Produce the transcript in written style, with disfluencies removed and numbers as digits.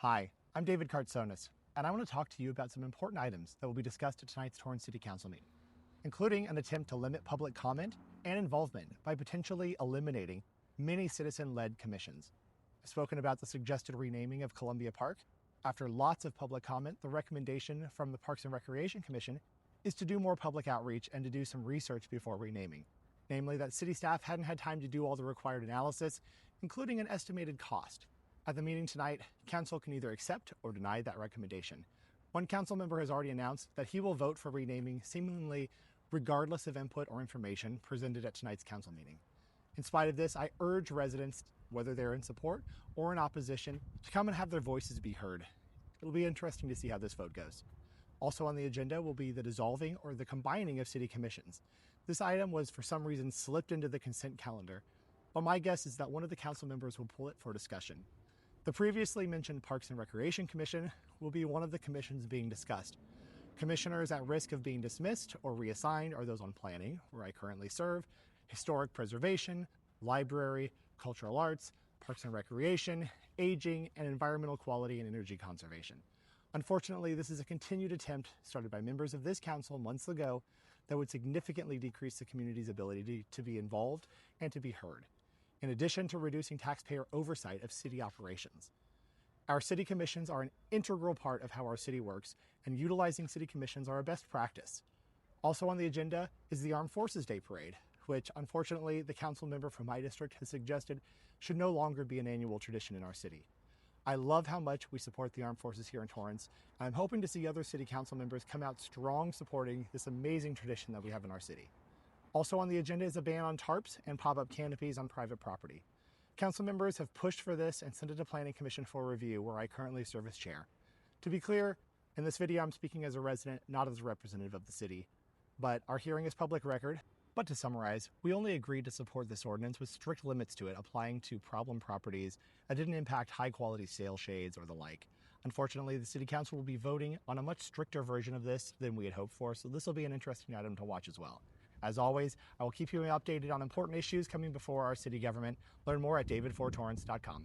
Hi, I'm David Kartsonis, and I want to talk to you about some important items that will be discussed at tonight's Torrance City Council meeting, including an attempt to limit public comment and involvement by potentially eliminating many citizen-led commissions. I've spoken about the suggested renaming of Columbia Park. After lots of public comment, the recommendation from the Parks and Recreation Commission is to do more public outreach and to do some research before renaming, namely that city staff hadn't had time to do all the required analysis, including an estimated cost. At the meeting tonight, Council can either accept or deny that recommendation. One council member has already announced that he will vote for renaming seemingly regardless of input or information presented at tonight's council meeting. In spite of this, I urge residents, whether they're in support or in opposition, to come and have their voices be heard. It'll be interesting to see how this vote goes. Also on the agenda will be the dissolving or the combining of city commissions. This item was for some reason slipped into the consent calendar, but my guess is that one of the council members will pull it for discussion. The previously mentioned Parks and Recreation Commission will be one of the commissions being discussed. Commissioners at risk of being dismissed or reassigned are those on planning, where I currently serve, historic preservation, library, cultural arts, parks and recreation, aging, and environmental quality and energy conservation. Unfortunately, this is a continued attempt started by members of this council months ago that would significantly decrease the community's ability to be involved and to be heard, in addition to reducing taxpayer oversight of city operations. Our city commissions are an integral part of how our city works, and utilizing city commissions are a best practice. Also on the agenda is the Armed Forces Day Parade, which unfortunately the council member from my district has suggested should no longer be an annual tradition in our city. I love how much we support the armed forces here in Torrance, and I'm hoping to see other city council members come out strong supporting this amazing tradition that we have in our city. Also on the agenda is a ban on tarps and pop-up canopies on private property. Council members have pushed for this and sent it to Planning Commission for review, where I currently serve as chair. To be clear, in this video I'm speaking as a resident, not as a representative of the city, but our hearing is public record. But to summarize, we only agreed to support this ordinance with strict limits to it applying to problem properties that didn't impact high-quality sail shades or the like. Unfortunately, the City Council will be voting on a much stricter version of this than we had hoped for, so this will be an interesting item to watch as well. As always, I will keep you updated on important issues coming before our city government. Learn more at davidfortorrance.com.